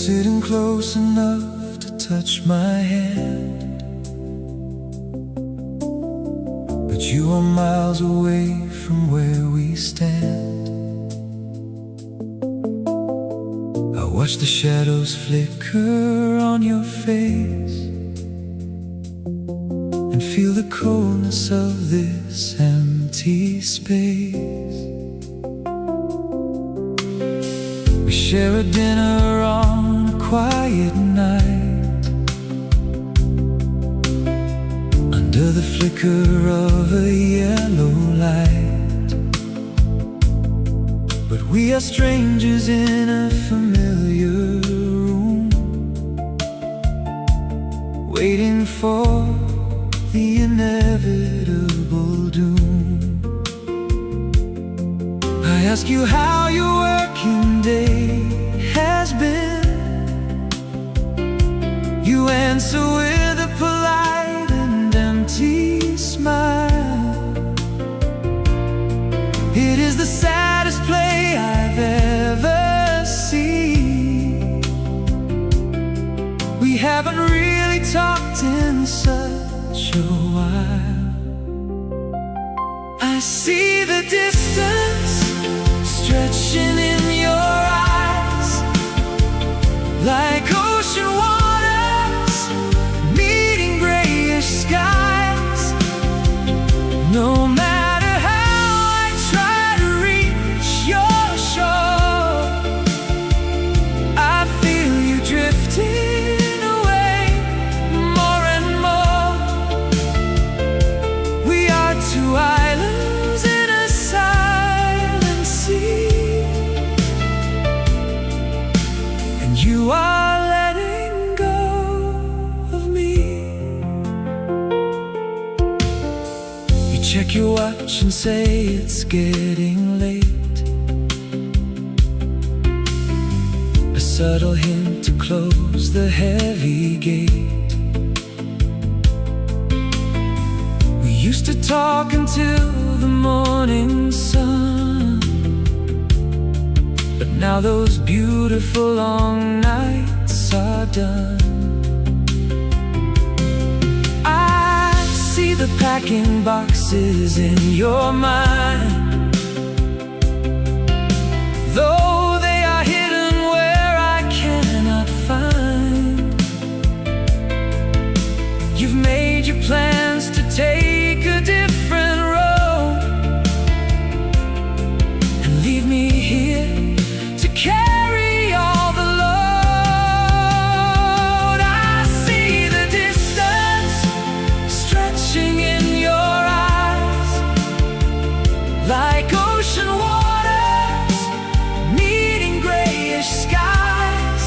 sitting close enough to touch my hand, but you are miles away from where we stand. I watch the shadows flicker on your face and feel the coldness of this empty space. We share a dinner on a quiet night, under the flicker of a yellow light. But we are strangers in a familiar room, waiting for the inevitable doom. I ask you how your working day has been. You answer with a polite and empty smile. It is the saddest play I've ever seen. We haven't really talked in such a while. I see the distance stretching in your eyes, like ocean waters meeting grayish skies. No matter how I try to reach your shore, I feel you drifting away more and more. We are two islands in a silent sea, and you are letting go of me. You check your watch and say it's getting late, a subtle hint to close the heavy gate. We used to talk until the morning sun, but now those beautiful long nights are done. I see the packing boxes in your mind, though they are hidden where I cannot find. You've made your plans to take a different road and leave me here to carry all the load. I see the distance stretching in your eyes, like ocean waters meeting grayish skies.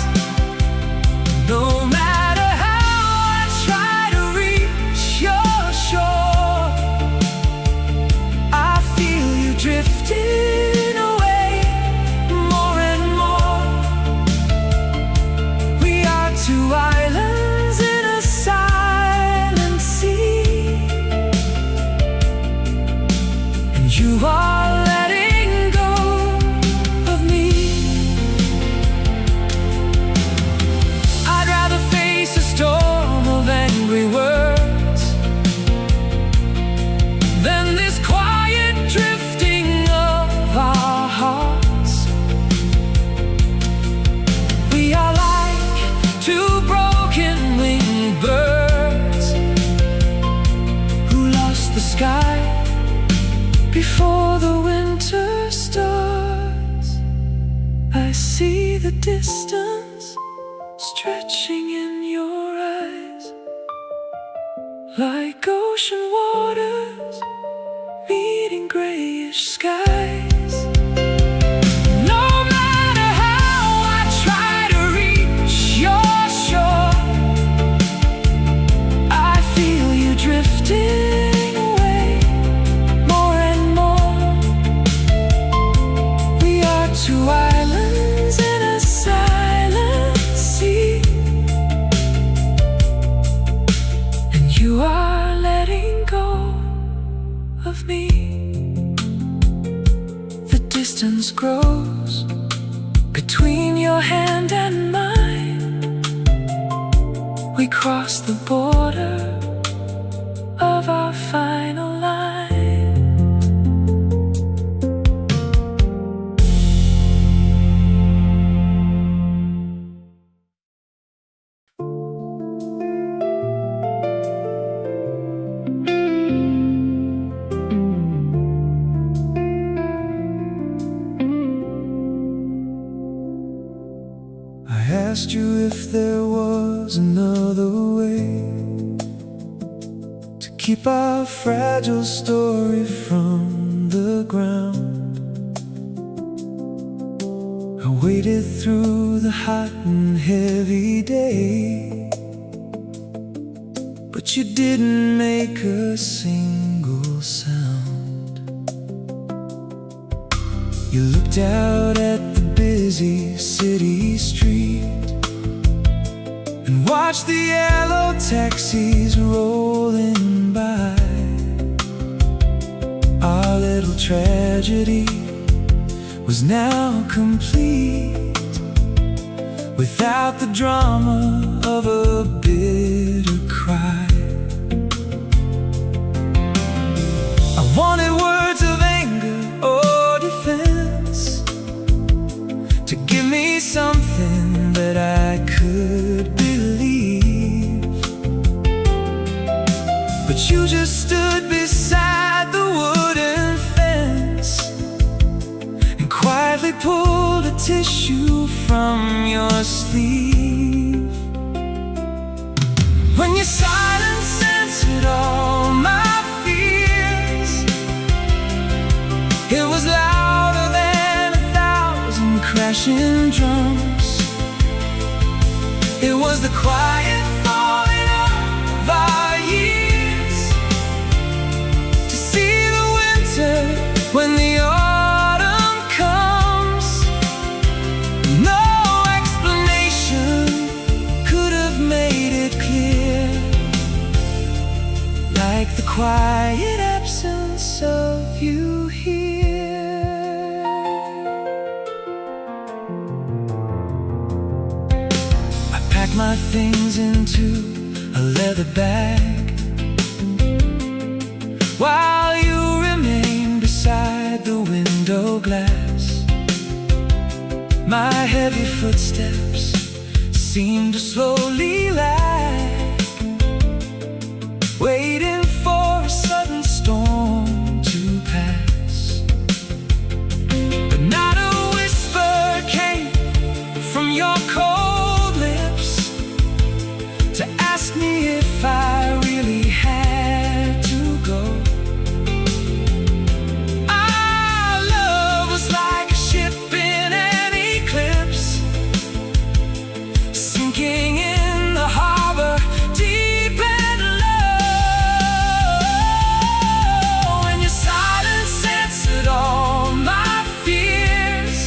No matter how I try to reach your shore, I feel you drifting away more and more. We are two islands in a silent sea, and you are letting go of me. I'd rather face a storm of angry words than this quiet drifting of our hearts. We are like two broken winged birds who lost the sky before the winter starts. I see the distance stretching in your eyes, like ocean waters meeting grayish skies. No matter how I try to reach your shore, I feel you drifting away more and more. We are two islands in a silent sea, and you are letting go of me. The distance grows between your hand and mine, crossed the border of our final line. I asked you if there was another way to keep our fragile story from the ground. I waited through the hot and heavy day, but you didn't make a single sound. You looked out at the busy city street and watch the yellow taxis rolling by. Our little tragedy was now complete, without the drama of a bitter cry. I wanted words of anger or defense to give me something that I could believe, but you just stood beside the wooden fence and quietly pulled a tissue from your sleeve. When your silence answered all my fears, it was louder than 1,000 crashing drums. It was the quiet falling of our years, to see the winter when the autumn comes. No explanation could have made it clear, like the quiet absence of you here. I packed my things into a leather bag, while you remained beside the window glass. My heavy footsteps seemed to slowly lag, waiting for a sudden storm to pass. But not a whisper came from your cold lips to ask me if I really had to go. Our love was like a ship in an eclipse, sinking in the harbor deep and low. And your silence answered all my fears.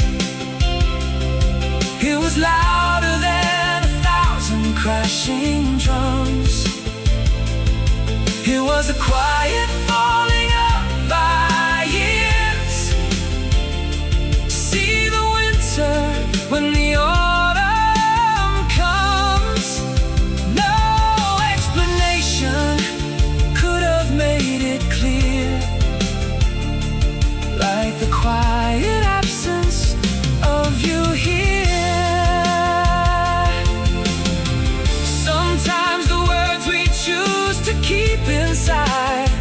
It was louder than 1,000 crashing drums. It was a quiet falling of our years, to see the winter when the autumn comes. No explanation could have made it clear, like the quiet absence of you here. Sometimes the words we choose to keep inside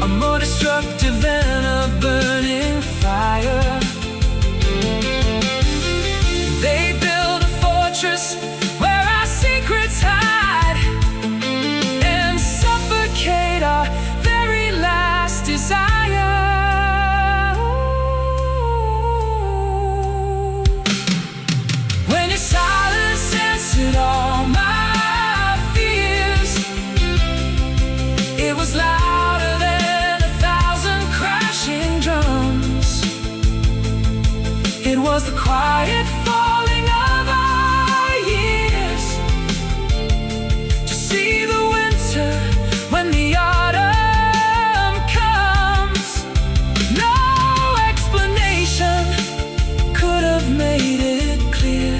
are more destructive than a burning fire. They build a fortress where our secrets hide and suffocate our very last desire. When your silence answered all my fears, it was louder than 1,000 crashing drums. It was the quiet falling of our years, to see the winter when the autumn comes. No explanation could have made it clear,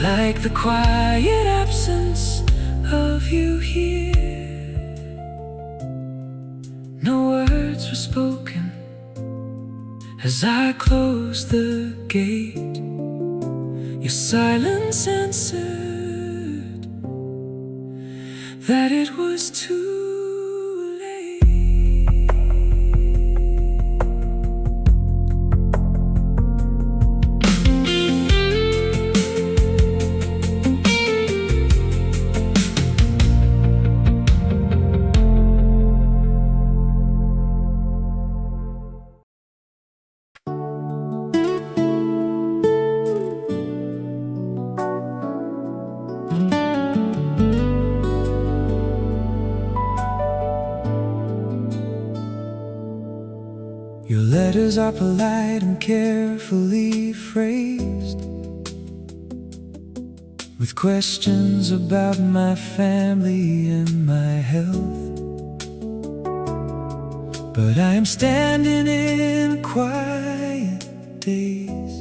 like like the quiet absence of you here. No words were spoken as I closed the gate. Your silence answered that it was too Your letters are polite and carefully phrased, with questions about my family and my health. But I am standing in a quiet daze,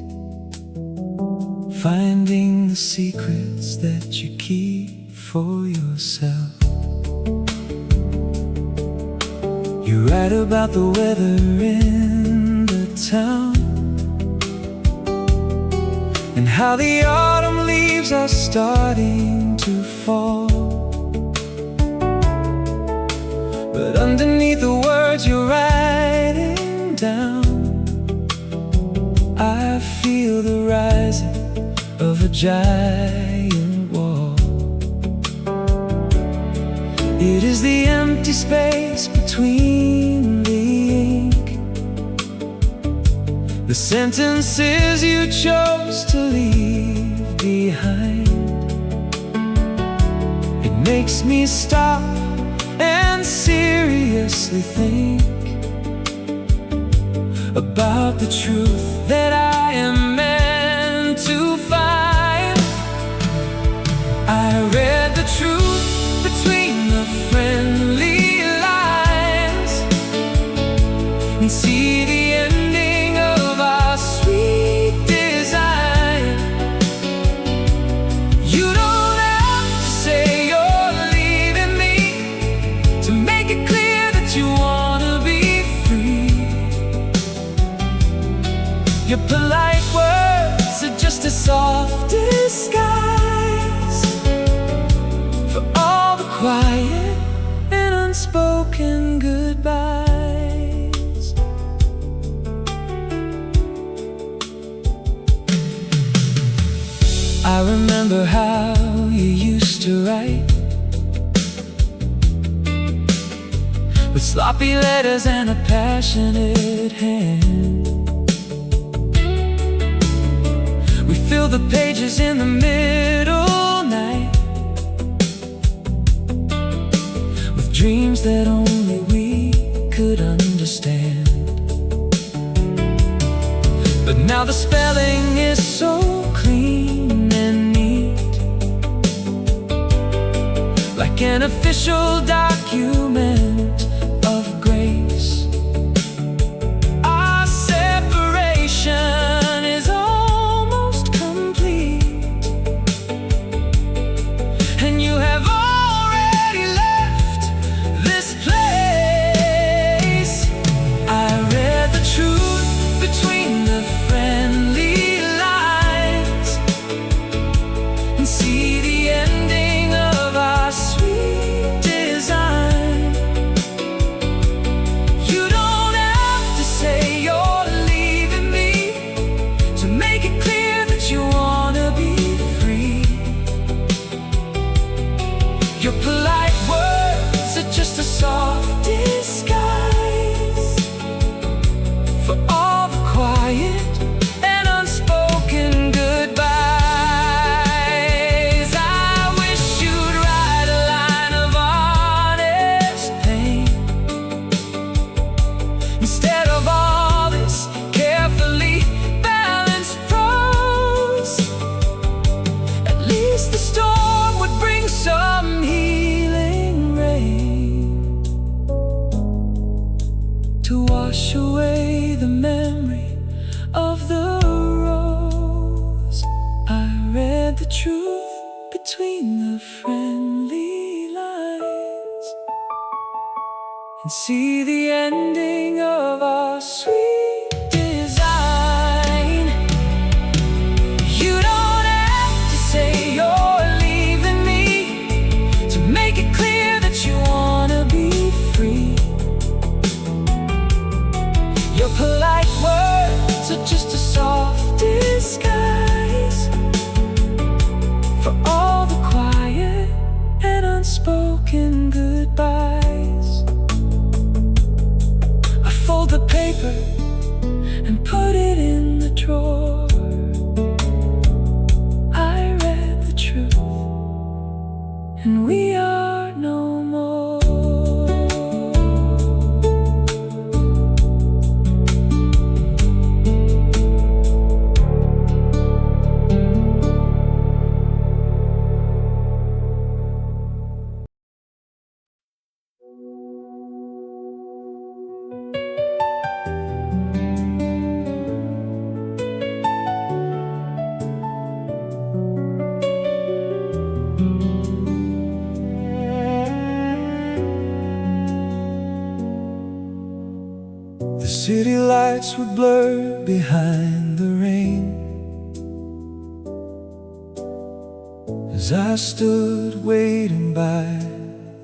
finding the secrets that you keep for yourself. You write about the weather in the town, and how the autumn leaves are starting to fall. But underneath the words you're writing down, I feel the rising of a giant wall. It is the empty space between the ink, the sentences you chose to leave behind. It makes me stop and seriously think about the truth that I am meant to find. I read the truth between the friendly lines, and see the ending of our sweet design. You don't have to say you're leaving me to make it clear that you wanna be free. Your polite words are just a soft disguise for all the quiet and unspoken goodbyes. I remember how you used to write, with sloppy letters and a passionate hand. We fill the pages in the middle night with dreams that only we could understand. But now the spelling is so clean and neat, like an official document of grace. Our separation is almost complete, and you have already left this place. I read the truth between the friendly lines, and see the ending of our sweet design. You don't have to say you're leaving me to make it clear that you wanna be free. Your polite words are just a soft disguise for all the quiet and unspoken goodbyes. I wish you'd write a line of honest pain instead of all this carefully balanced prose. At least the storm would bring some healing rain to wash away the memory of the rose. I read the truth between the friendly lines and see the ending of our sweet design. You don't have to say you're leaving me to make it clear that you wanna be free. Your polite words are just a soft disguise for all the quiet and unspoken goodbyes. I fold the paper and put it in the drawer. I read the truth and we are no more. The city lights would blur behind the rain as I stood waiting by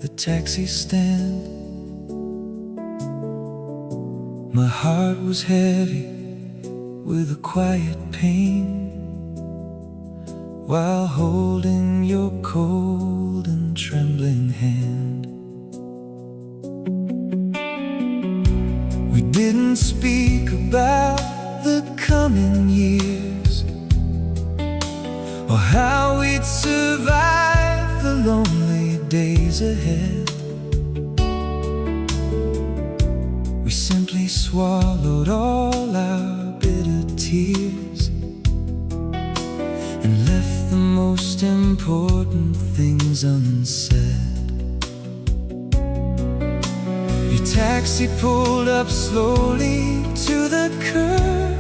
the taxi stand. My heart was heavy with a quiet pain while holding your cold and trembling hand. We didn't speak about the coming years or how we'd survive the lonely days ahead. We simply swallowed all our bitter tears and left the most important things unsaid. Your taxi pulled up slowly to the curb,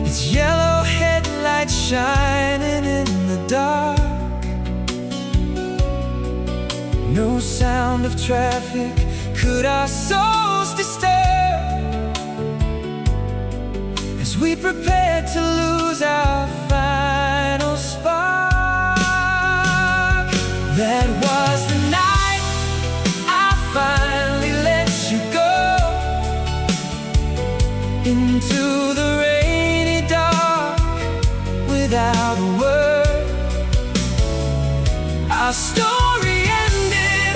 its yellow headlights shining in the dark. No sound of traffic could our souls disturb as we prepared to lose our final spark. That was the night I finally let you go into the rainy dark without a word. Our story ended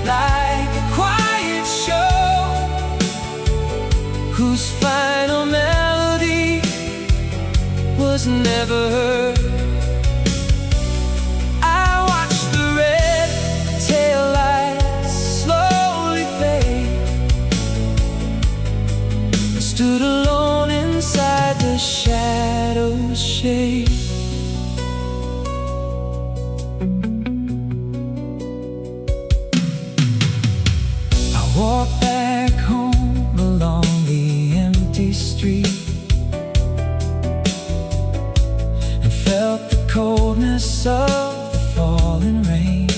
like a quiet show whose final melody was never heard. I watched the red taillights slowly fade, stood alone inside the shadow's shade. I walked back home along the empty street and felt the coldness of the falling rain.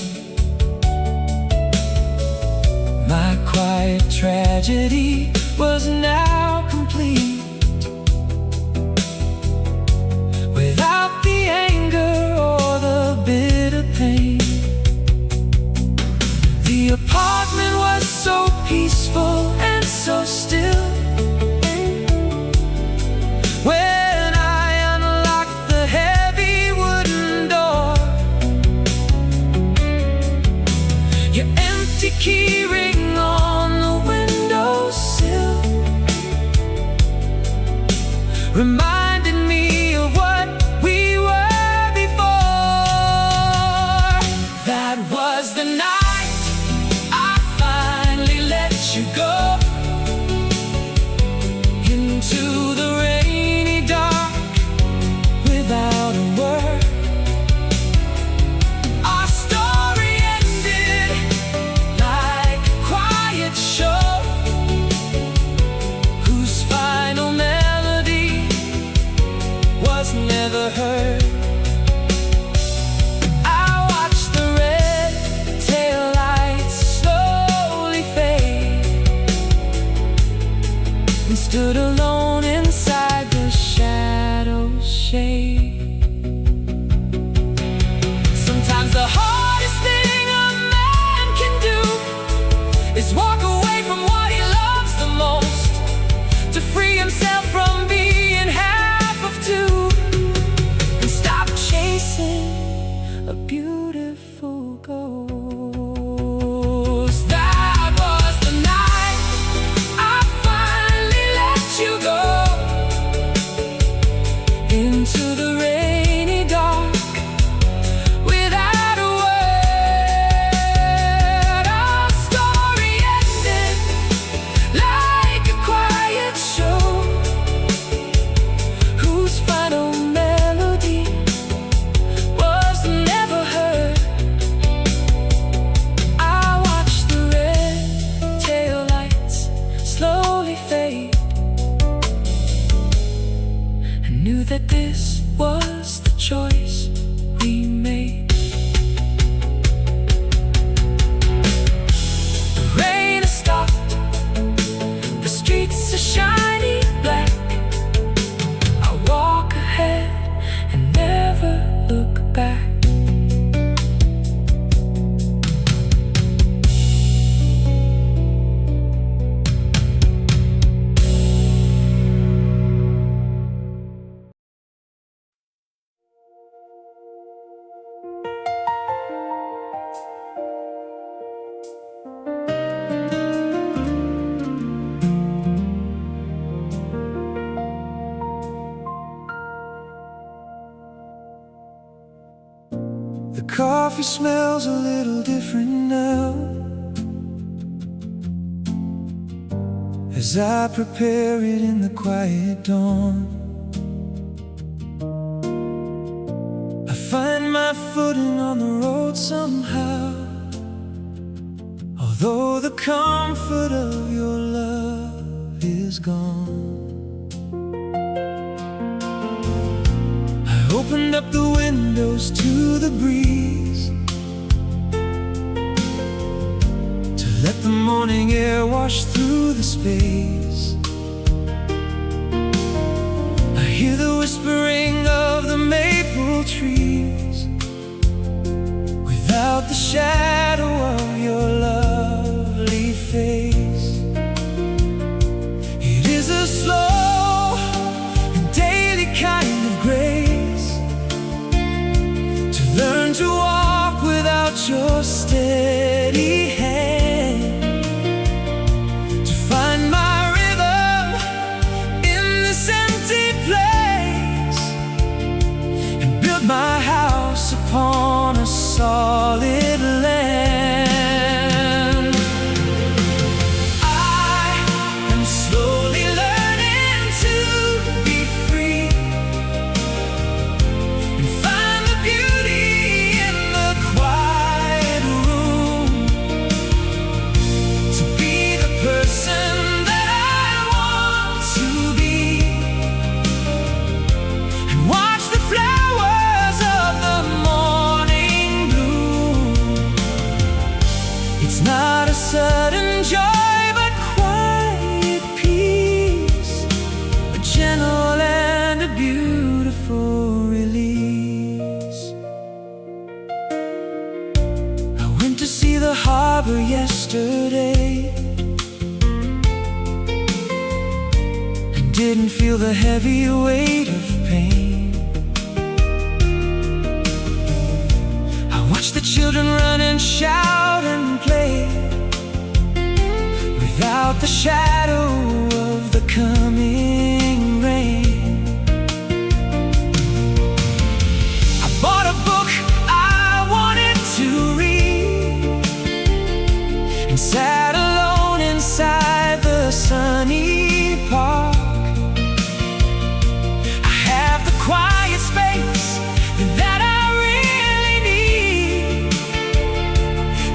My quiet tragedy was now complete, without the anger or the bitter pain. The apartment was so peaceful and so still when I unlocked the heavy wooden door. Your empty key ring on the windowsill reminded me of what we were before. That was the night I finally let you go into the rainy dark without a word. Our story ended like a quiet show whose final melody and stood alone inside the shadow's shade. Sometimes the hardest thing a man can do is walk away from what he loves the most, to free himself from being half of two, and stop chasing a beautiful ghost. That was the night I finally let you go into the rainy dark without a word. Our story ended like a quiet show whose final melody was never heard. I watched the red taillights slowly fade and knew that this was the choice we made. The rain has stopped, the streets are shiny black. I walk ahead and never look back. The coffee smells a little different now as I prepare it in the quiet dawn. I find my footing on the road somehow, although the comfort of your love is gone. I opened up the windows to the breeze to let the morning air wash through the space. I hear the whispering of the maple trees without the shadow of your lovely face. It is a slow and daily kind of grace to learn to walk without your steady hand, to find my rhythm in this empty place, and build my house upon a solid land. I am slowly learning to be free and find the beauty in the quiet room, to be the person that I want to be, and watch the flowers of the morning bloom. It's not a sudden joy, but quiet peace, a gentle and a beautiful release. I went to see the harbor yesterday and didn't feel the heavy weight of pain. I watched the children run and shout and play without the shadow of the coming rain. I bought a book I wanted to read and sat alone inside the sunny park. I have the quiet space that I really need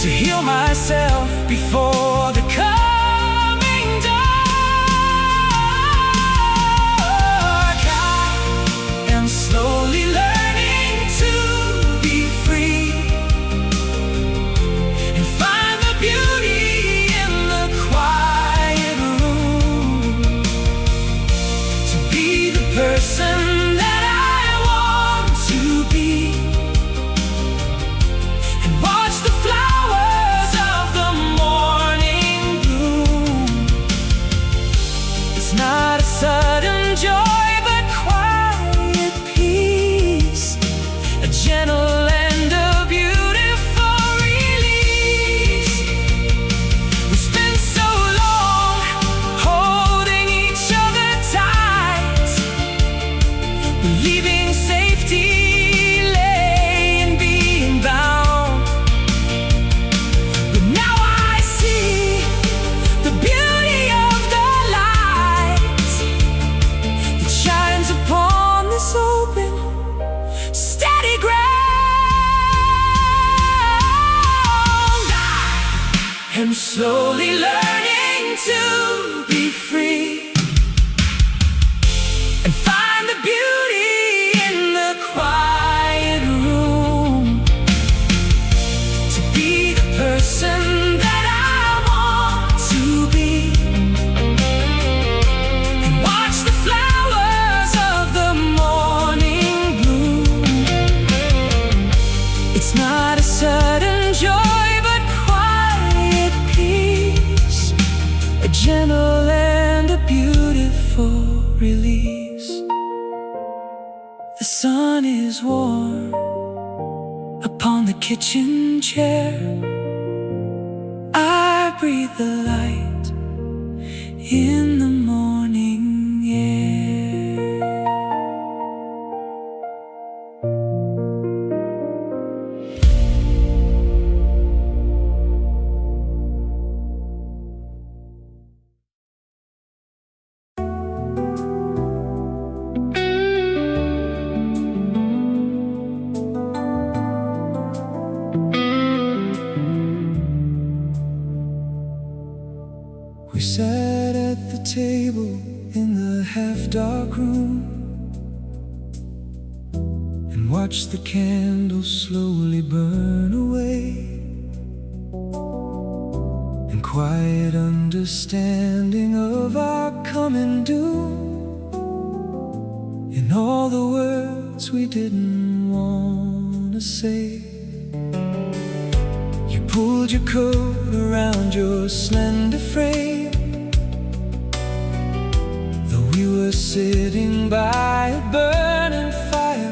to heal myself before the coming dawn. It's not a sudden joy, but quiet peace, a gentle and a beautiful release. We spent so long holding each other tight, believing safety lay in being bound. But now I see the beauty of the light that shines upon this open, steady ground. I am slowly learning to be free and find the beauty in the quiet room, to be the person that I want to be, and watch the flowers of the morning bloom. It's not a sudden joy, but quiet peace, a gentle and a beautiful release. The sun is warm upon the kitchen chair. I breathe the light in the morning air. We sat at the table in the half-dark room and watched the candles slowly burn away, in quiet understanding of our coming doom, in all the words we didn't want to say. You pulled your coat around your slender frame, though we were sitting by a burning fire.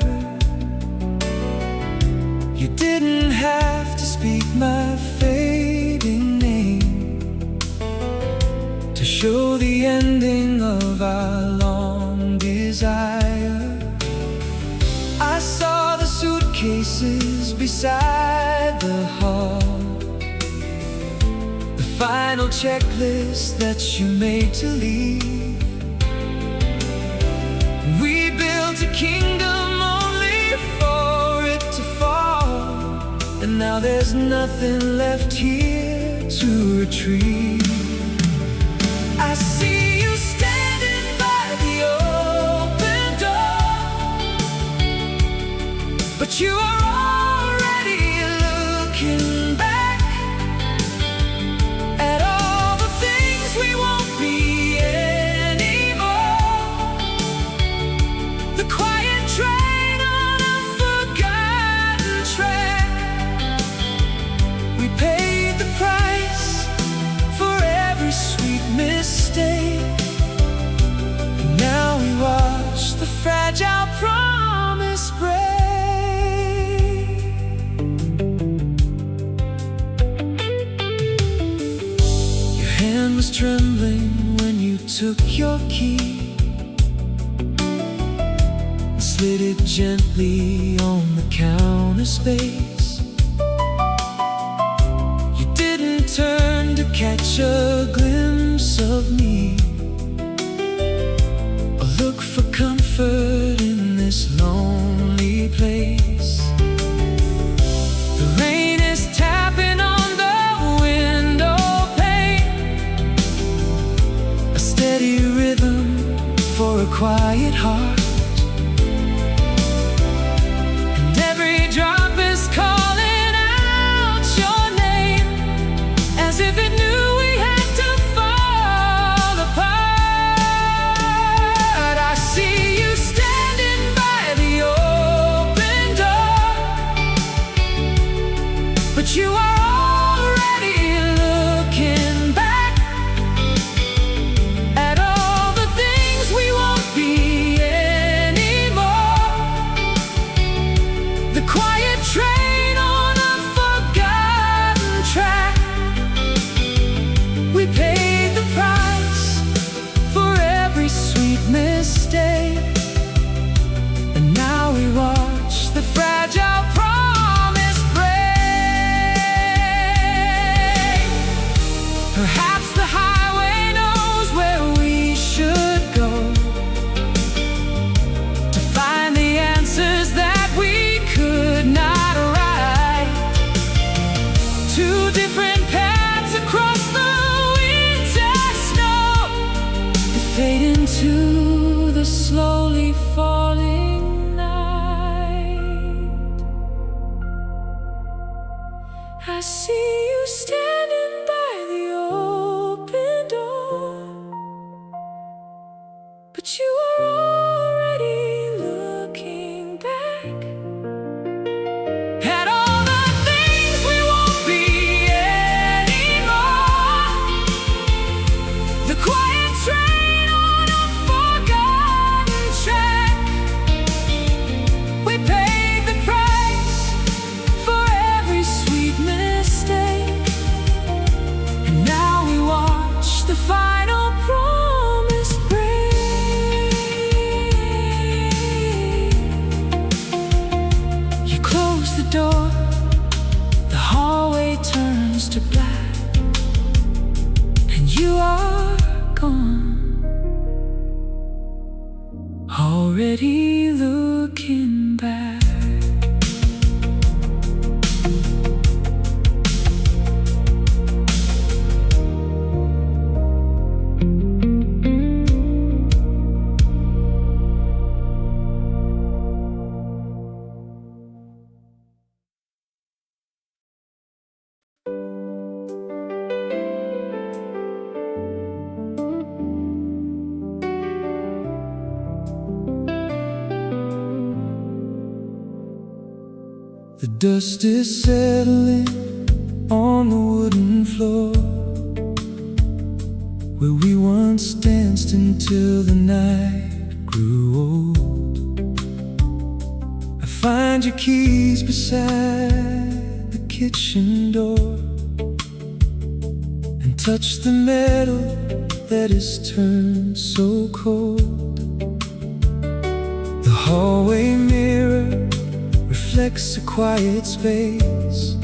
You didn't have to speak my fading name to show the ending of our long desire. I saw the suitcases beside the hall, the final checklist that you made to leave. We built a kingdom only for it to fall, and now there's nothing left here to retrieve. I see you standing by the open door, but you are already looking back at all the things we won't be anymore. The quiet train on a forgotten track. We paid the price for every sweet mistake, and now we watch the fragile promise break. Your hand was trembling when you took your key and slid it gently on the counter space. You didn't turn to catch a glimpse of me, or look for comfort in this lonely place. The rain is tapping on the window pane, a steady rhythm for a quiet heart. And every drop is calling out your name, as if it knew we had to fall apart. I see you standing by the open door, but you are already looking back at all the sweet mistake. And now we watch the fragile promise break. Perhaps the highway knows where we should go to find the answers that we could not write. Two different paths across the winter snow, they fade into the slowly falling night. I see you standing by the open door, but you are already looking back at all the things we won't be anymore. The quiet train on a forgotten track. We paid the price for every sweet mistake, and now we watch the final promise break. You close the door, the hallway turns to black, and you are gone, already looking back. The dust is settling on the wooden floor where we once danced until the night grew old. I find your keys beside the kitchen door and touch the metal that is turned so cold. The hallway mirror reflects a quiet space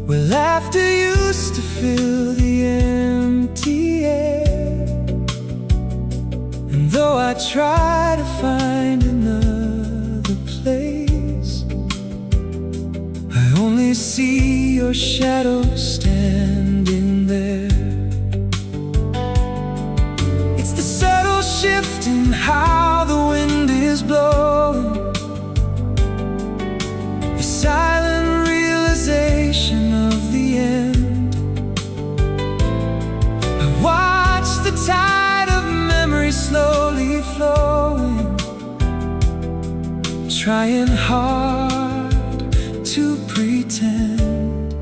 where laughter used to fill the empty air. And though I try to find another place, I only see your shadow standing there. It's the subtle shift in how the wind is blowing, silent realization of the end. I watch the tide of memory slowly flowing, trying hard to pretend,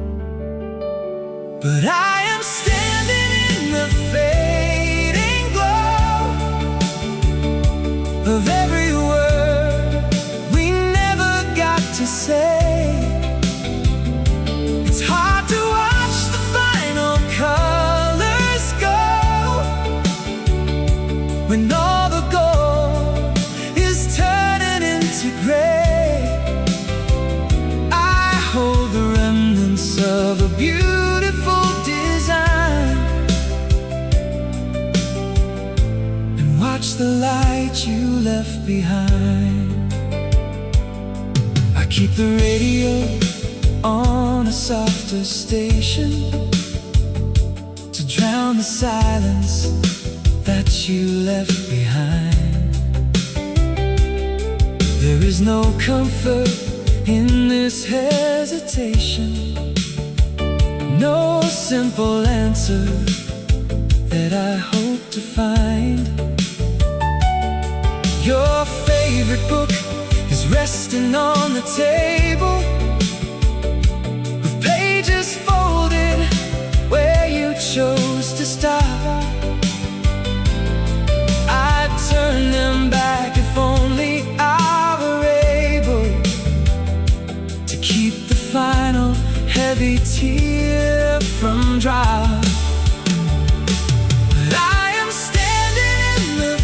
but I am standing in the fading glow of every word we never got to say. When all the gold is turning into gray, I hold the remnants of a beautiful design and watch the light you left behind. I keep the radio on a softer station to drown the silence that you left behind. There is no comfort in this hesitation, no simple answer that I hope to find. Your favorite book is resting on the table with pages folded where you chose to stop. I'd turn them back if only I were able to keep the final heavy tear from dry. But I am standing in the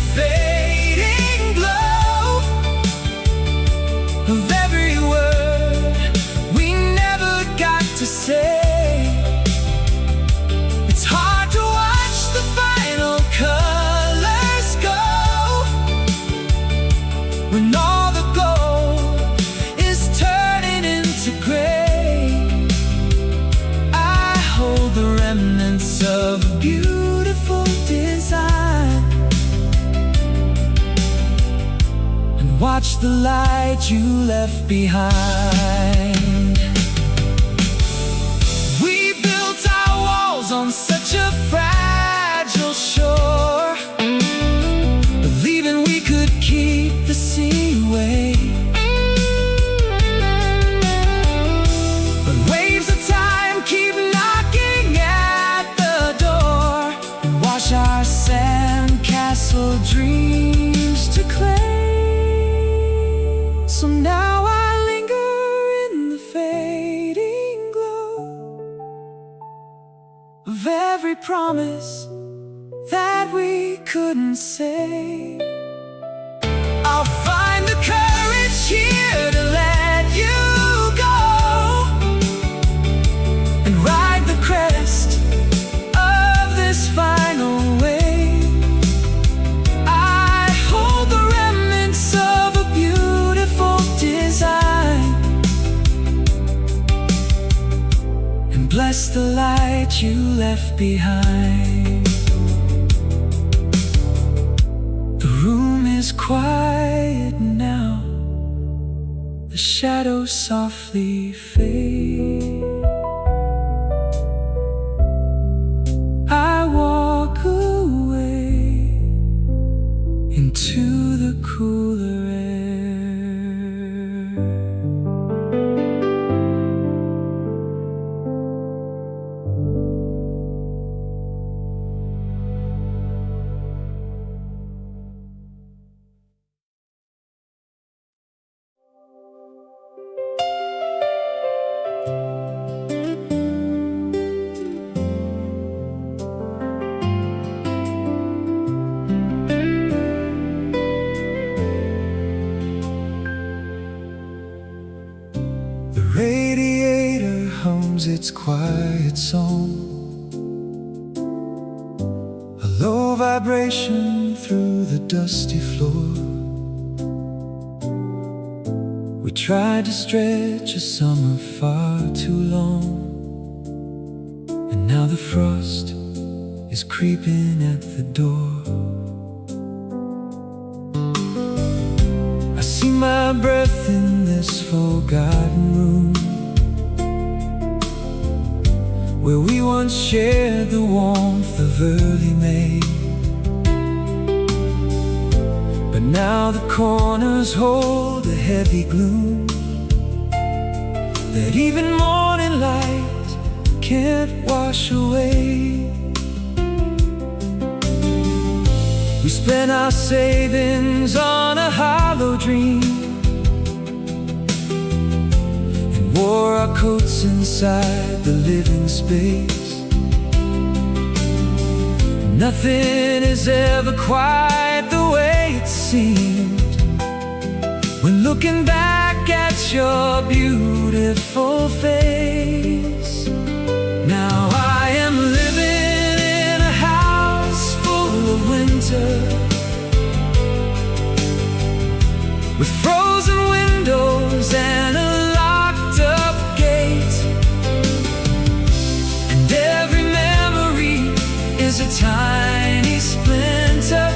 and watch the light you left behind. We built our walls on such a fragile shore, believing we could keep the sea away. But waves of time keep knocking at the door and wash our sandcastle dreams to clay. So now I linger in the fading glow of every promise that we couldn't say. I'll find the courage here to let you go and ride the crest of this final wave. I hold the remnants of a beautiful design and bless the light you left behind. The room is quiet now, the shadows softly fade. I walk away into the cooler air. The radiator hums its quiet song, a low vibration through the dusty floor. We tried to stretch a summer far too long, and now the frost is creeping at the door. I see my breath in this forgotten room where we once shared the warmth of early May. But now the corners hold a heavy gloom that even morning light can't wash away. We spent our savings on a hollow dream and wore our coats inside the living space. Nothing is ever quite the way it seemed when looking back at your beautiful face. Now I am living in a house full of winter, with frozen windows and a locked up gate, and every memory is a tiny splinter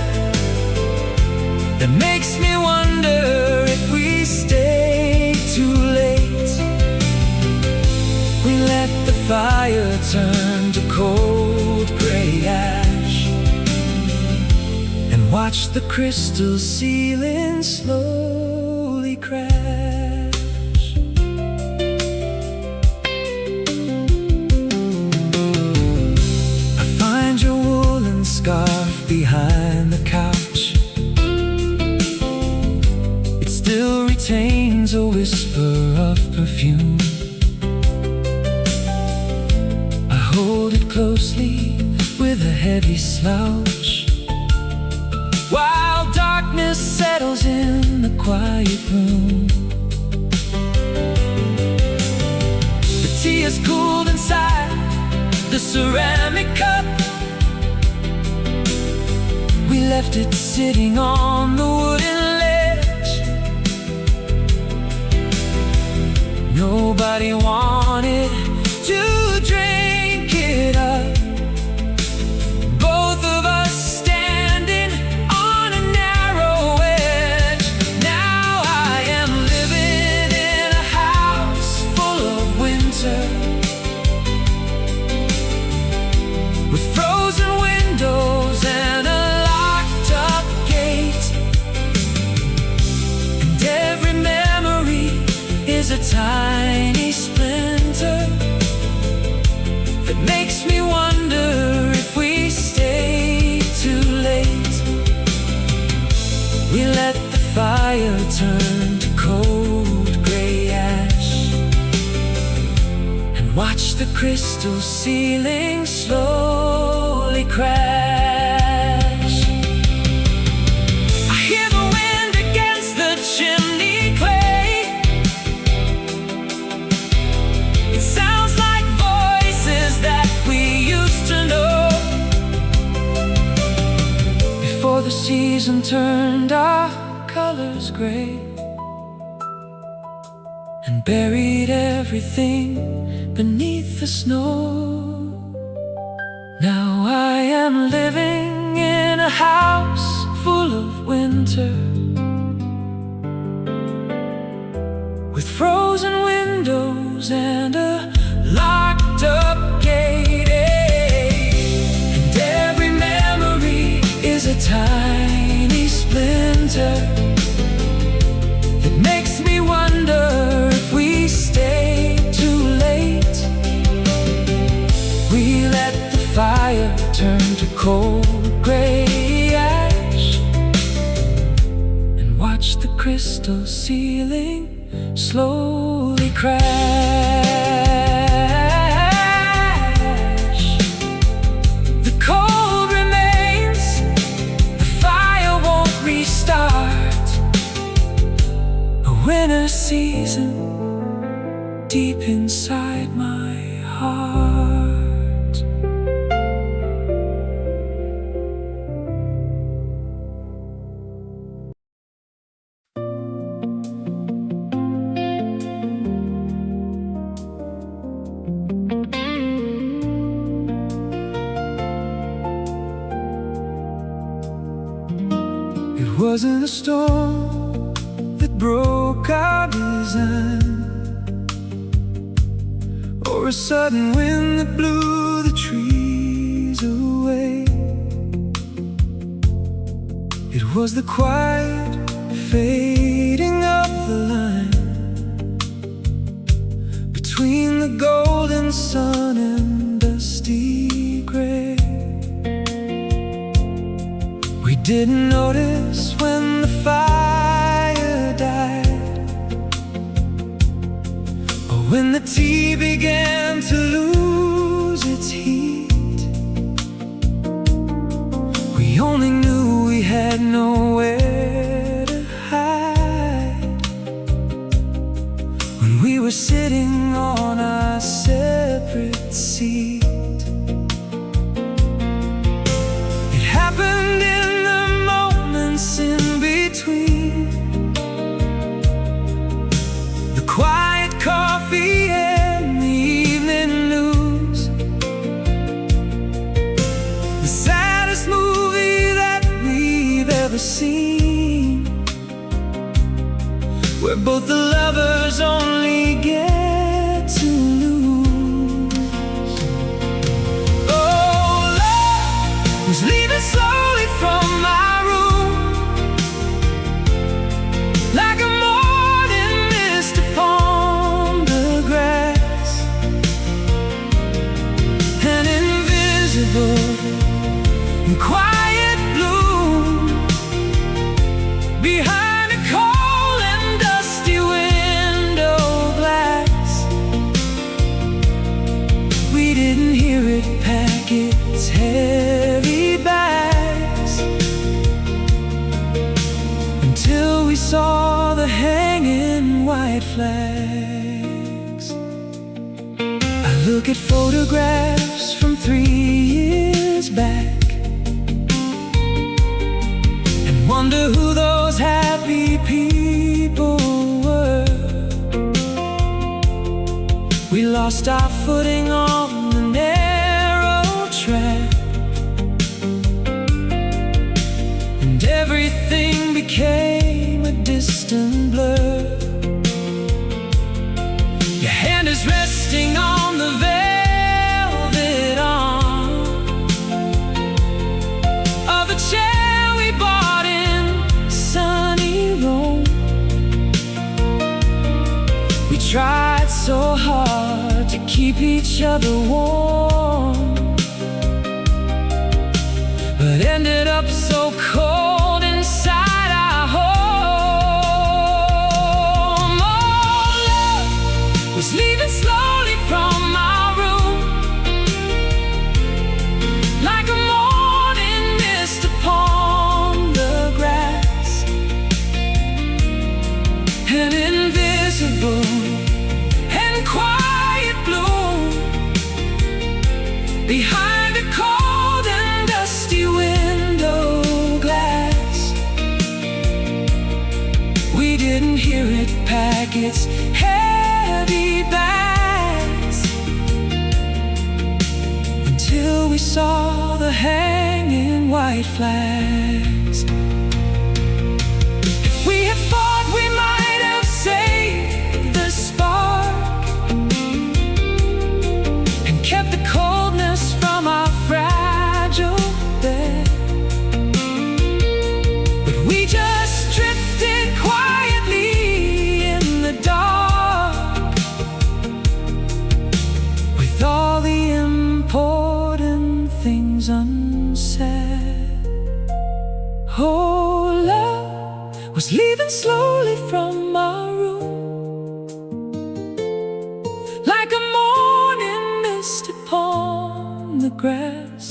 that makes me wonder if we stay too late. We let the fire turn to cold gray ash and watch the crystal ceiling slowly crash. I find your woolen scarf behind the couch. It still retains a whisper of perfume. I hold it closely with a heavy slouch while darkness settles in the quiet room. The tea is cooled inside the ceramic cup. We left it sitting on the wooden ledge. Nobody wanted to drink it up. Both of us standing on a narrow edge. Now We let the fire turn to cold gray ash and watch the crystal ceiling slowly crash. I hear the wind against the chimney clay. It sounds like voices that we used to know. Before the season turned our colors gray and buried everything beneath the snow. Now I am living in a house full of winter, with frozen windows and a locked up gate. And every memory is a tiny splinter that makes me wonder if we stay too late. We let the fire turn to cold gray ash and watch the crystal ceiling slowly crash. The cold remains, the fire won't restart. A winter season deep inside my heart. It wasn't a storm that broke our design, or a sudden wind that blew the trees away. It was the quiet fading of the line between the golden sun and dusty gray. We didn't notice when the fire died, or when the tea began to lose its heat. We only knew we had nowhere to hide when we were sitting on our separate seat. It happened in the moments in between, the quiet coffee and the evening news, the saddest movie that we've ever seen, where both the lovers only get to lose. Oh, love was leaving slowly from my room, like a morning mist upon the grass, an invisible and quiet bloom behind a cold and dusty window glass. We didn't hear it pack its heavy bags until we saw the hanging white flags. I look at photographs from 3 years back and wonder who those happy people were. We lost our footing on the narrow track, and everything became a distant blur. Your hand is resting on the velvet arm of a chair we bought in sunny Rome. We tried so hard to keep each other warm, but ended up so cold inside our pack its heavy bags, until we saw the hanging white flags. If we had fought, we might have saved the spark and kept the coldness from our fragile bed. But we just drifted quietly in the dark, with all the important things unsaid. Oh, love was leaving slowly from our room, like a morning mist upon the grass.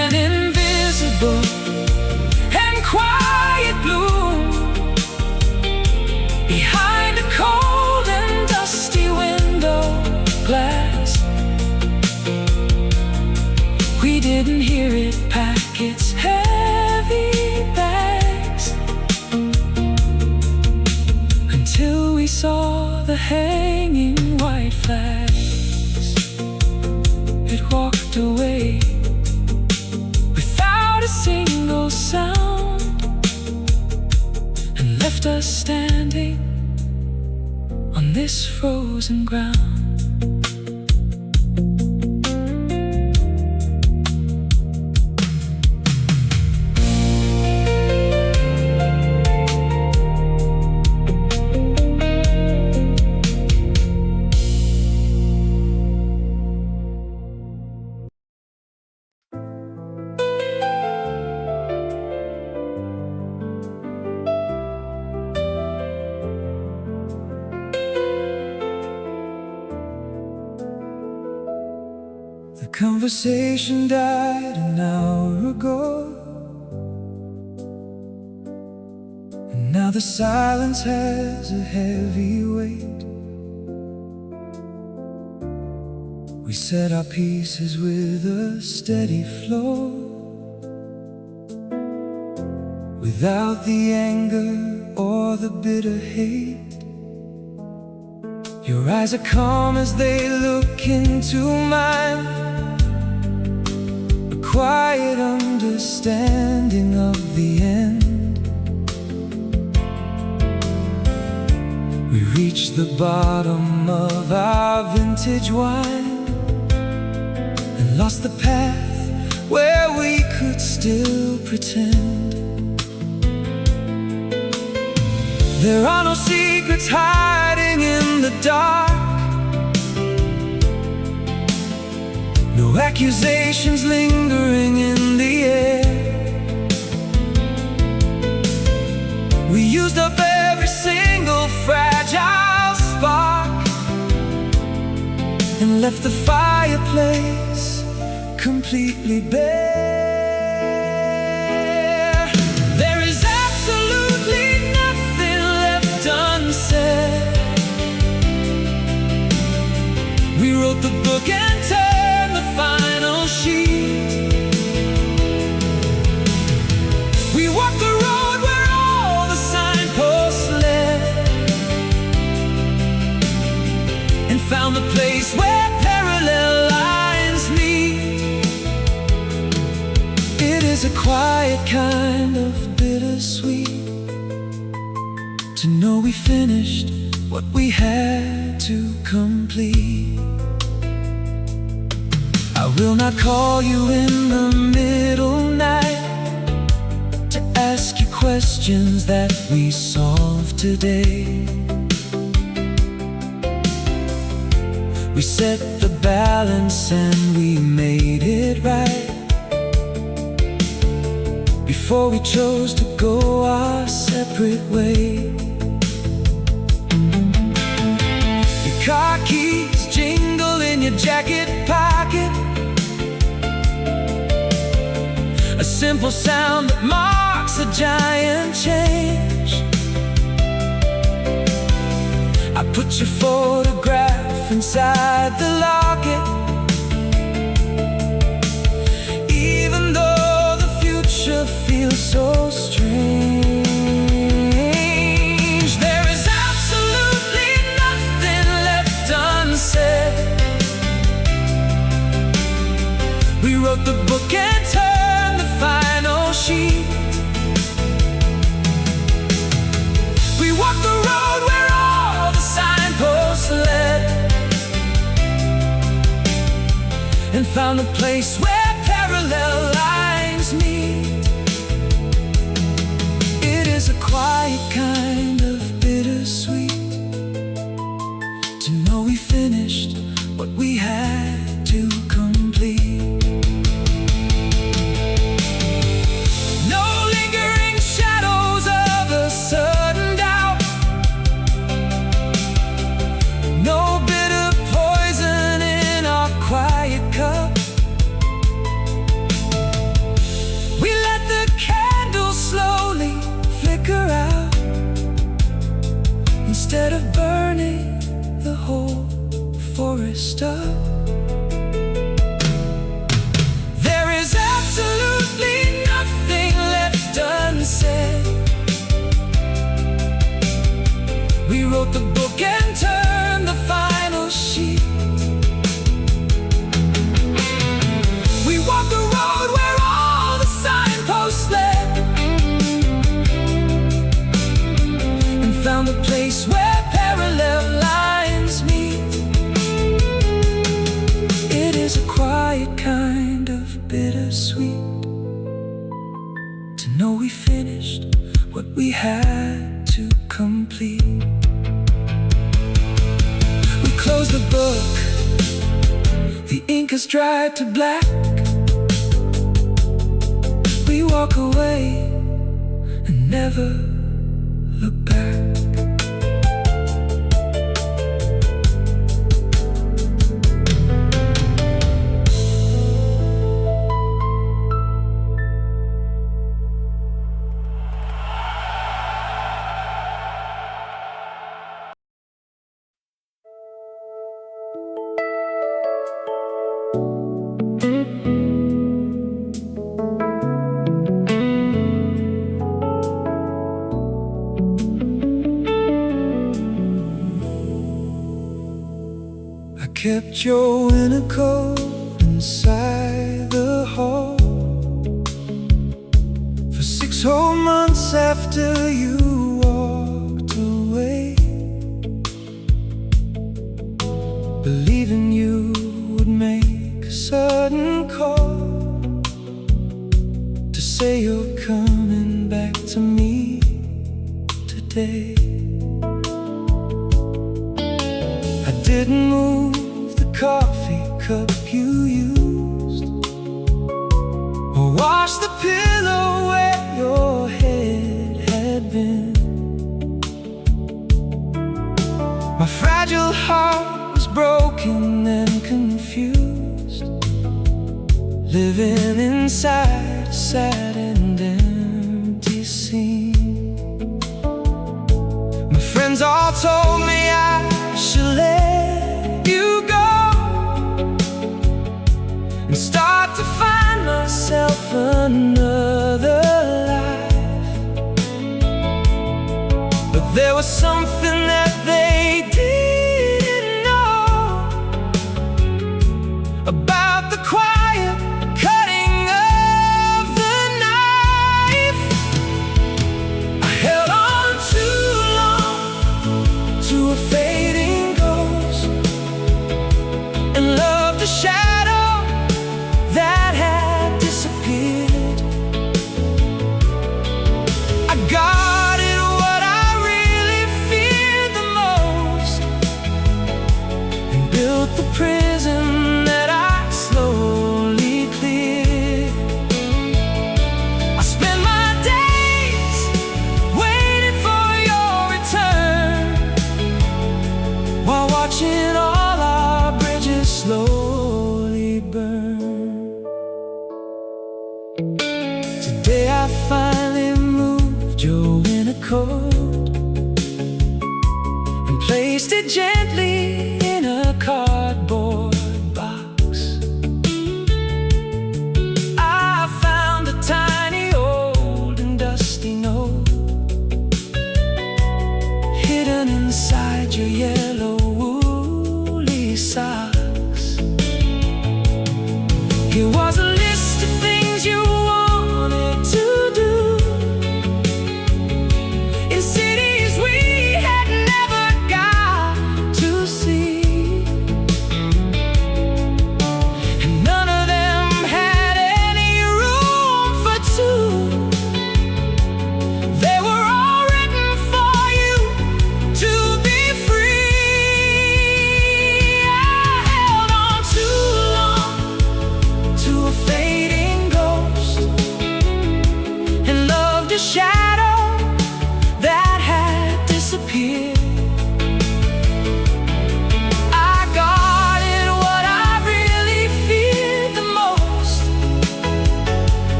An invisible and quiet bloom behind a cold and dusty window glass. We didn't hear it pack its heavy bags, until we saw the hanging white flags. It walked away without a single sound, and left us standing on this frozen ground. The conversation died an hour ago, and now the silence has a heavy weight. We said our pieces with a steady flow, without the anger or the bitter hate. Your eyes are calm as they look into mine, a quiet understanding of the end. We reached the bottom of our vintage wine, and lost the path where we could still pretend. There are no secrets hiding in the dark, no accusations lingering in the air. We used up every single fragile spark, and left the fireplace completely bare. There is absolutely nothing left unsaid. We wrote the book and turned the final sheet. We walked the road where all the signposts led, and found the place where parallel lines meet. It is a quiet kind of bittersweet to know we finished what we had to complete. I will not call you in the middle night to ask you questions that we solved today. We set the balance and we made it right before we chose to go our separate way. Your car keys jingle in your jacket pocket, a simple sound that marks a giant change. I put your photograph inside the locket, even though the future feels so strange. found a place where parallel lines meet. It is a quiet kind of bittersweet to know we finished what we had to complete. No lingering shadows of a certain doubt, no bitter poison in our quiet cup. We let the candle slowly flicker out instead of burning the whole forest up. There is absolutely nothing left unsaid. We wrote the book and turned the final sheet. We walked the road where all the signposts led, and found a place where parallel lines meet. It is a quiet kind of bittersweet to know we finished what we had to complete. We close the book, the ink has dried to black. We walk away and never look back. I kept your winter coat inside the hall for 6 whole months after you walked away, believing you would make a sudden call to say you're coming back to me today. I didn't move the coffee cup you used, or wash the pillow where your head had been. My fragile heart was broken and confused, living inside a sad and empty scene. My friends all told me I should let you go and start to find myself another life. But there was something that they didn't know about the quiet cutting of the knife. I held on too long to a fading ghost and loved a shadow that had disappeared. I guarded what I really feared the most and built the prison that I slowly cleared. I spent my days waiting for your return, while watching all our bridges slowly burn. Today I finally moved your winter coat and placed it gently in a cardboard box. I found a tiny old and dusty note hidden inside your yellow woolly socks. It was a list of things you wanted to do in cities we had never got to see.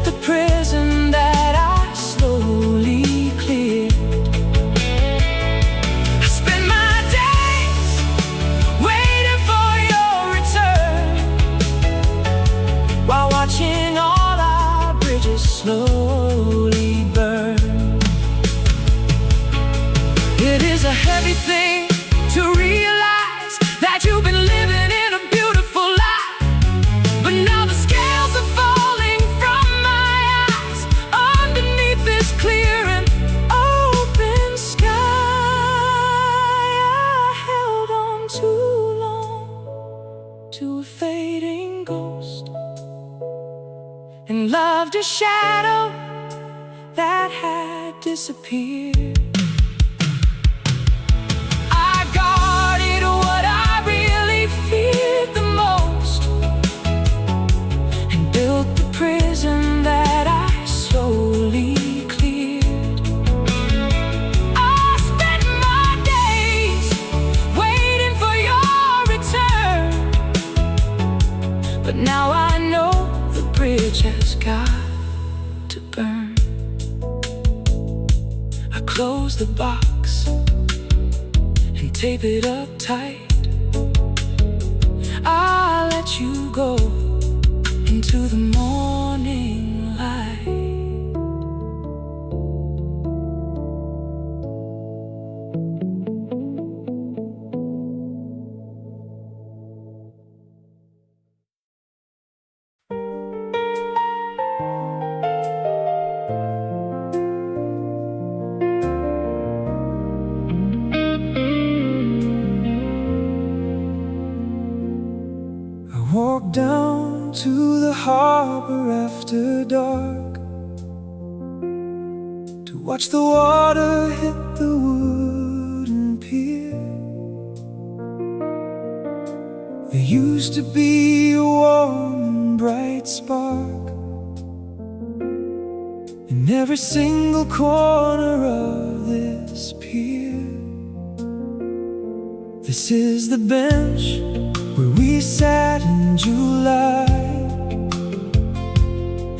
the prison that I slowly cleared. I spend my days waiting for your return, while watching all our bridges slowly burn. It is a heavy thing to realize that you've been living in a beautiful lie, but now the scales are falling from my eyes underneath this clear and open sky. I held on too long to a fading ghost and loved a shadow that had disappeared. Now I know the bridge has got to burn. I close the box and tape it up tight. I let you go into the morning light. Walk down to the harbor after dark to watch the water hit the wooden pier. There used to be a warm and bright spark in every single corner of this pier. This is the bench where we sat in July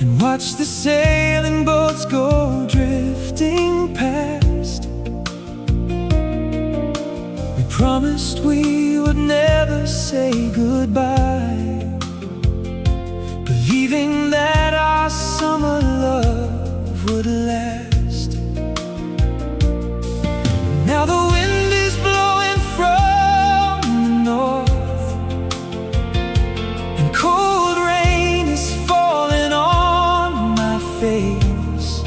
and watched the sailing boats go drifting past. We promised we would never say goodbye, believing that our summer love would last. Now the wind is blowing from the north, cold rain is falling on my face.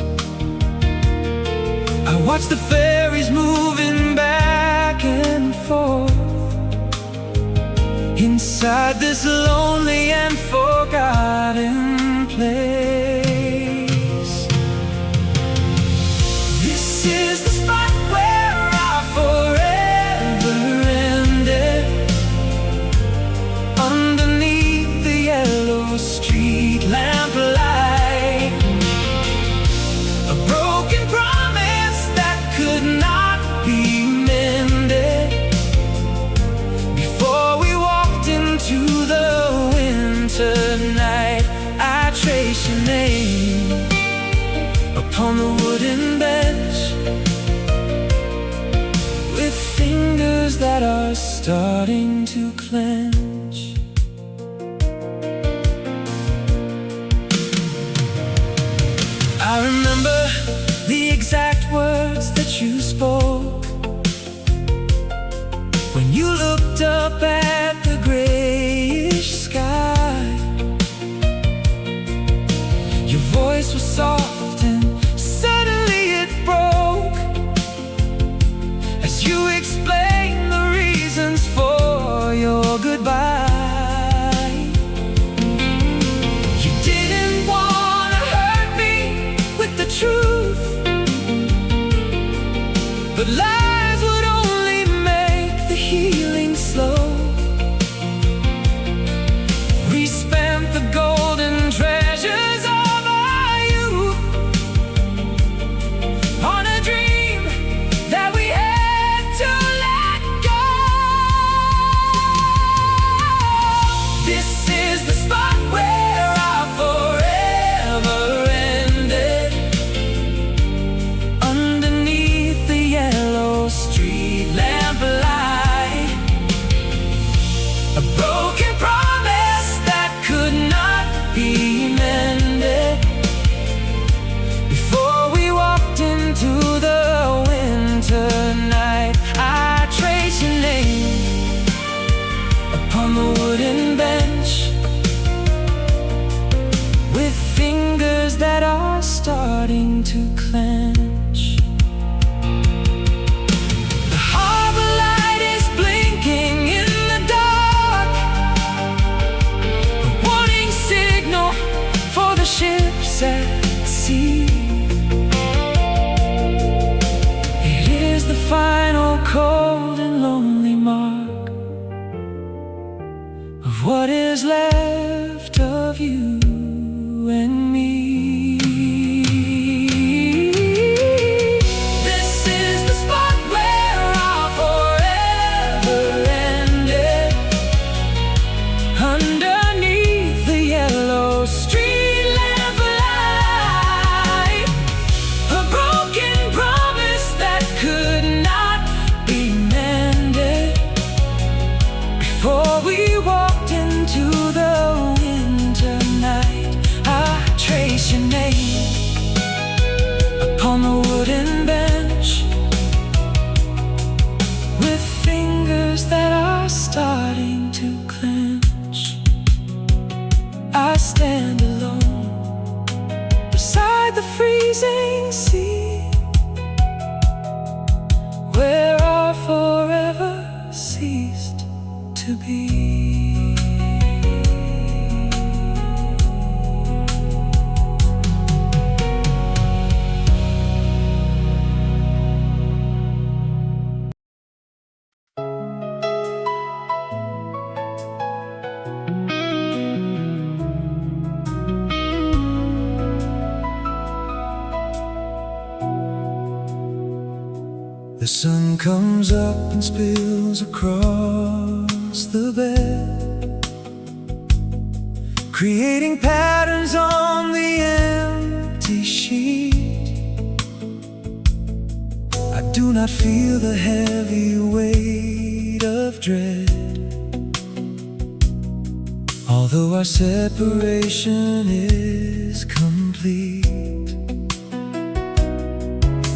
I watch the ferries moving back and forth inside this lonely and forgotten place. This is the spot where I forever ended, underneath the yellow street lamp light. A broken promise that could not be mended. Before we walked into the winter night, I trace your name upon the wooden bench with fingers that are starting to clench. I remember the exact words that you spoke when you looked up at the grayish sky. Your voice was soft and suddenly it broke as you explained the reasons for your goodbye. You didn't want to hurt me with the truth, but lies would only make the healing slow. We spent the golden treasures of our youth trace your name upon the wooden bench, with fingers that are starting to clench. I stand alone beside the freezing sea, where our forever ceased to be. The sun comes up and spills across the bed, creating patterns on the empty sheet. I do not feel the heavy weight of dread, although our separation is complete.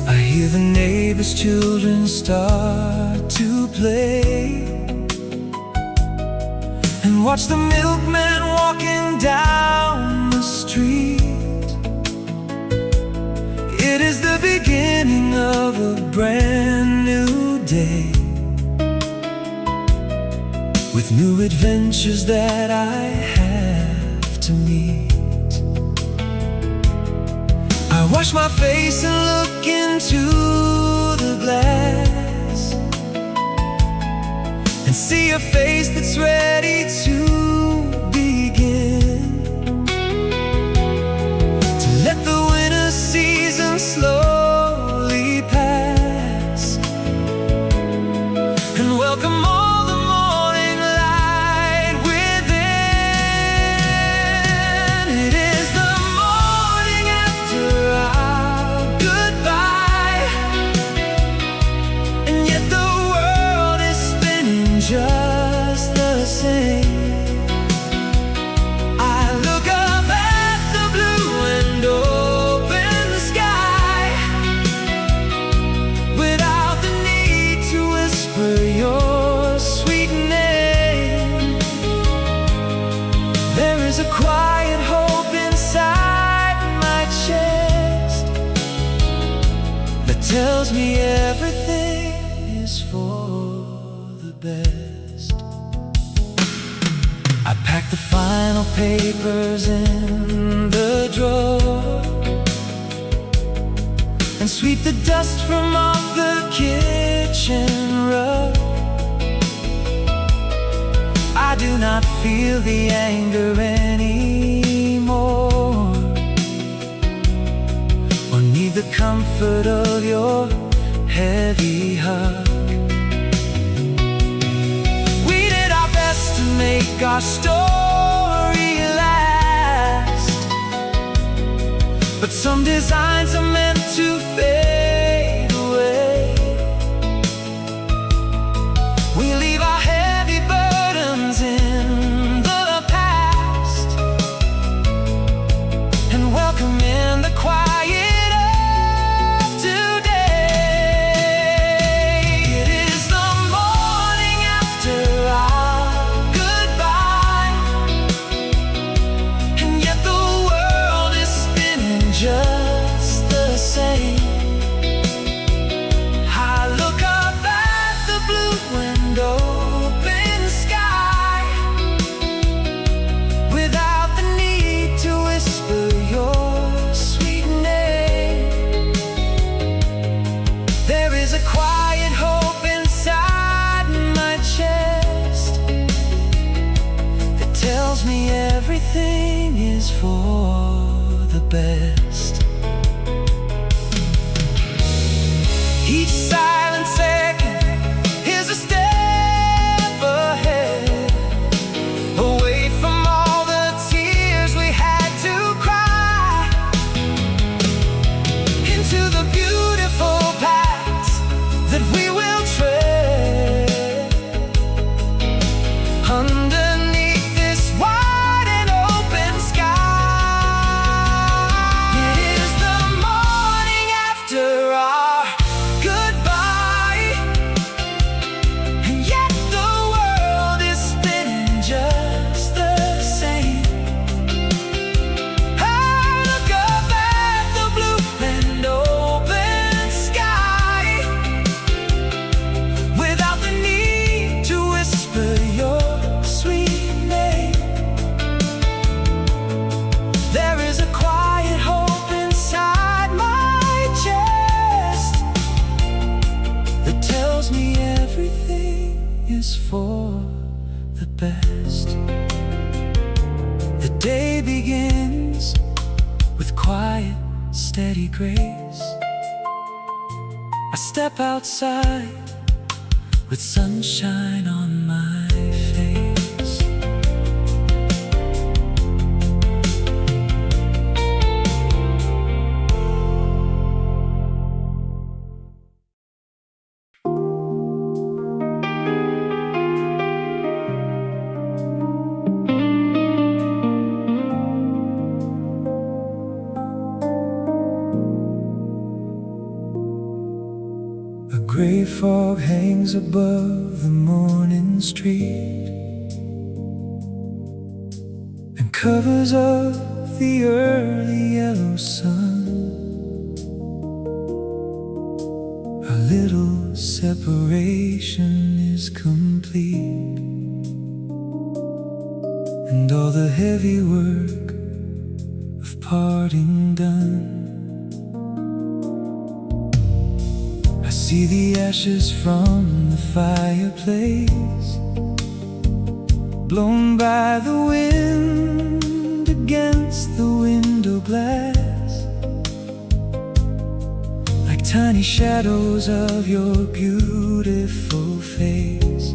I hear the neighbors' children start to play, and watch the milkman walking down the street. It is the beginning of a brand new day, with new adventures that I have to meet. I wash my face and look into the glass, and see a face that's ready to begin, to let the winter season slowly pass, and welcome all the morning light within. It is the morning after our goodbye, and yet the world is spinning just the same. I look up at the blue and open sky, without the need to whisper your sweet name. There is a quiet hope inside my chest that tells me everything is for the best. I pack the final papers in the drawer, and sweep the dust from off the kitchen rug. I do not feel the anger anymore, or need the comfort of your heavy hug. We did our best to make our story last, but some designs are meant to fade away. We leave our heavy burdens in the past, and welcome in the quiet of today. It is the morning after our goodbye, and yet the world is spinning just the same. I look up at the blue and open sky, without the need to whisper your sweet name. There is a quiet hope inside my chest that tells me everything is for the best. Each silent second is a step ahead, away from all the tears we had to cry, into the beautiful paths that we will tread, underneath this wide and open sky. with quiet, steady grace. I step outside with sunshine on my face. A gray fog hangs above the morning street and covers up the early yellow sun. A little separation is complete, and all the heavy work of parting done. I see the ashes from the fireplace, blown by the wind against the window glass, like tiny shadows of your beautiful face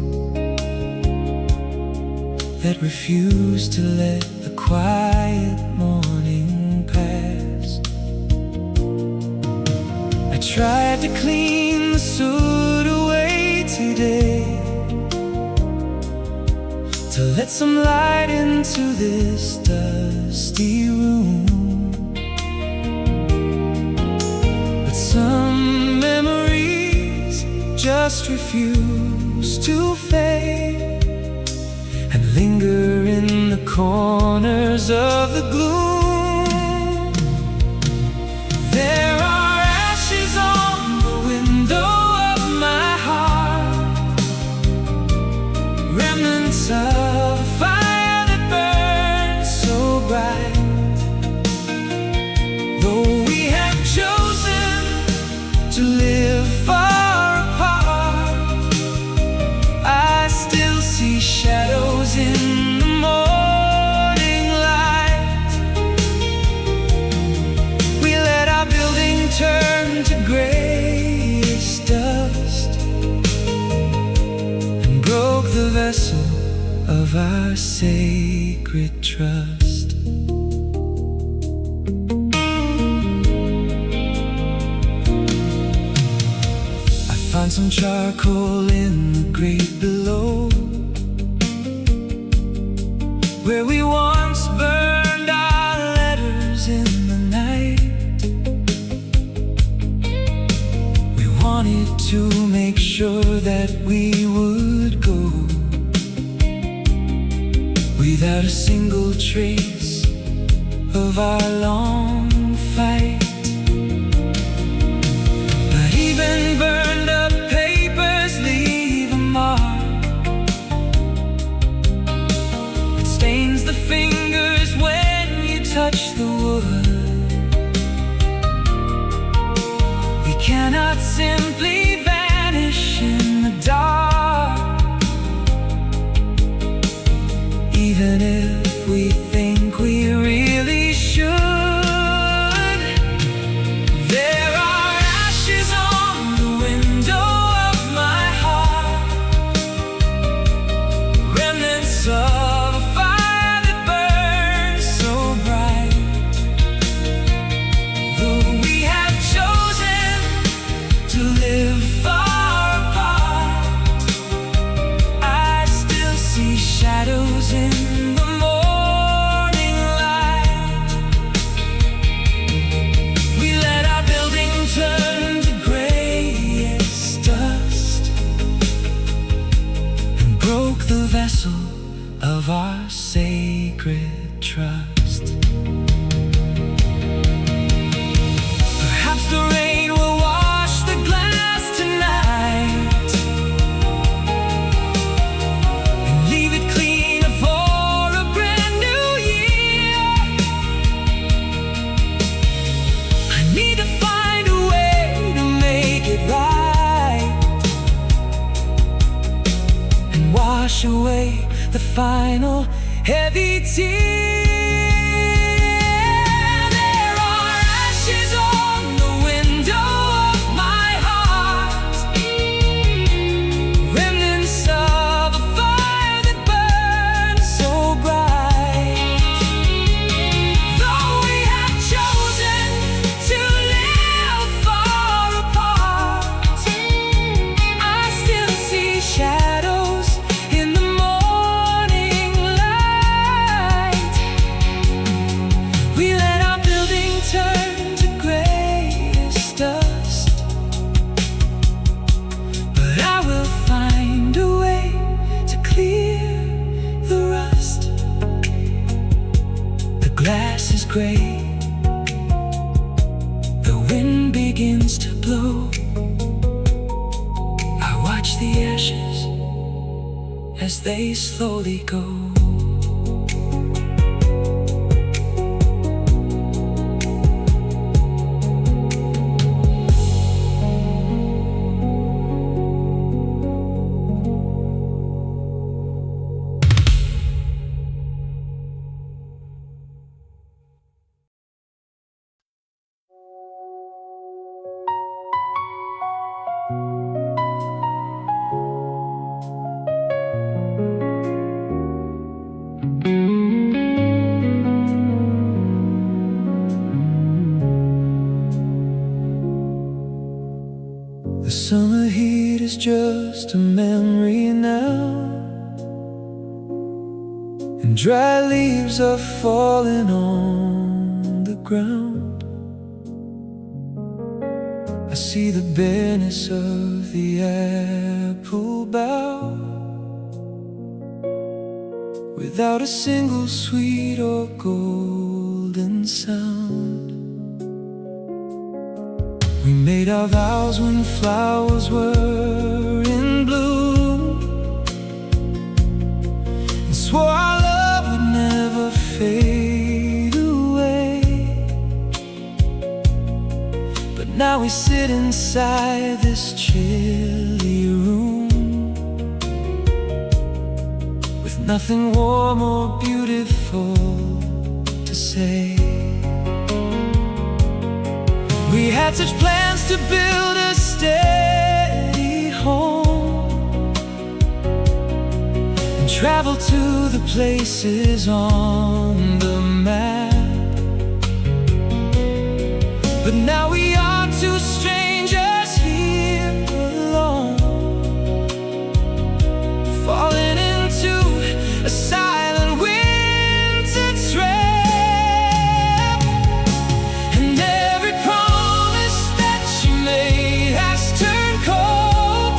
that refuse to let the quiet morning pass. I tried to clean the soot away today, to let some light into this dusty room, but some memories just refuse to fade and linger in the corners of the gloom. There are ashes on the window of my heart, remnants of a fire that burns so bright. Though we have chosen to live far apart, I still see shadows in the morning light. We let our building turn to grayish dust and broke the vessel of our sacred trust. I find some charcoal in the grate below, where we once burned our letters in the night. We wanted to make sure that we would go without a single trace of our long fight. But even burned up papers leave a mark. It stains the fingers when you touch the wood. We cannot simply vanish in the dark, even if we think we really should. There are ashes on the window of my heart, remnants of a fire that burns so bright. Though we have chosen to live far apart, I still see shadows in the morning light. We let our building turn to grayish dust and broke the vessel of our sacred trust. Perhaps the rain will wash the glass tonight and leave it cleaner for a brand new year. I need to find a way to make it right and wash away the final heavy tear. There begins to blow, I watch the ashes as they slowly go. The summer heat is just a memory now, and dry leaves are falling on the ground. I see the bareness of the apple bough, without a single sweet or golden sound. We made our vows when flowers were in bloom, and swore our love would never fade away. But now we sit inside this chilly room, with nothing warm or beautiful to say. We had such plans to build a steady home, and travel to the places on the map. But now we are two strangers here alone, falling into a silent winter trap. And every promise that she made has turned cold,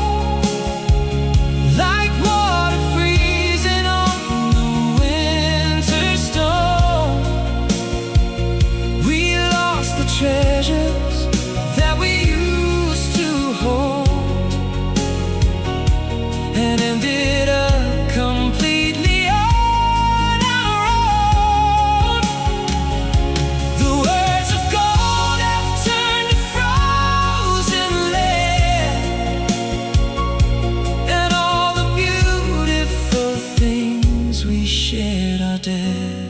like water freezing on the winter stone. We lost the treasures that we used to hold, and ended up completely on our own. The words of gold have turned to frozen lead, and all the beautiful things we shared are dead.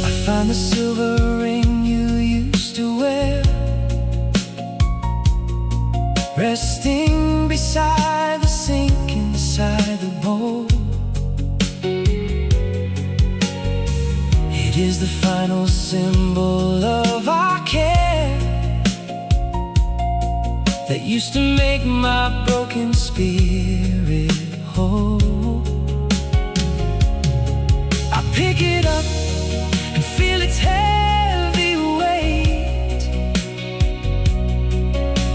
I found the silver ring you used to wear, resting beside the sink inside the bowl. It is the final symbol of our care, that used to make my broken spirit whole. I pick it up and feel its heavy weight,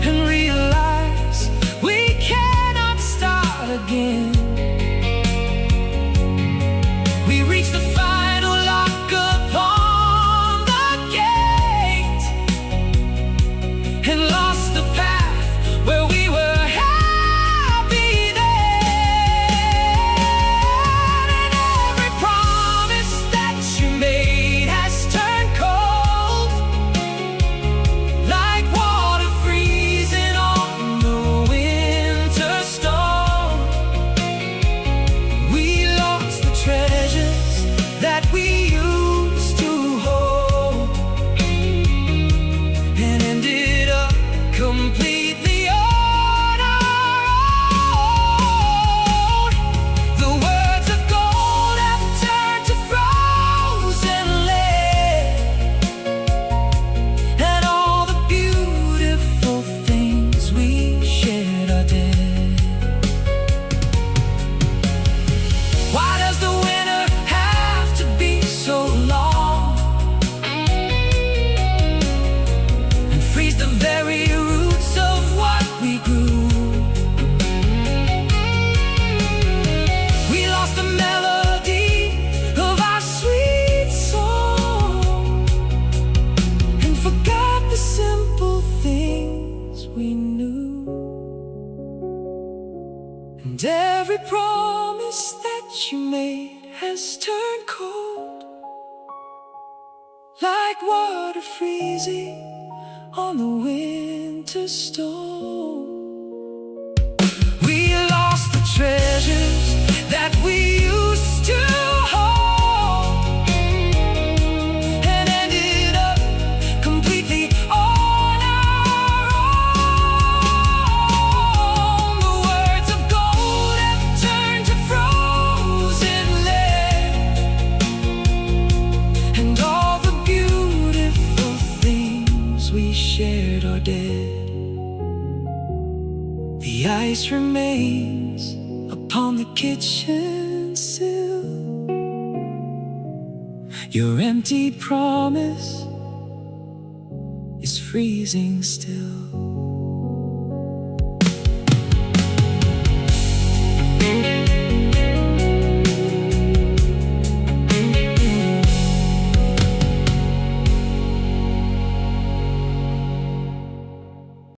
and realize we cannot start again. We reach the final lock upon the gate, and lost the path where we were happy then. And every promise that you like water freezing on the winter storm. We lost the treasures that we used to hold and ended up completely on our own. The words of gold have turned to frozen lead, and all the beautiful things we shared are dead. The ice remains upon the kitchen sill. Your empty promise is freezing still.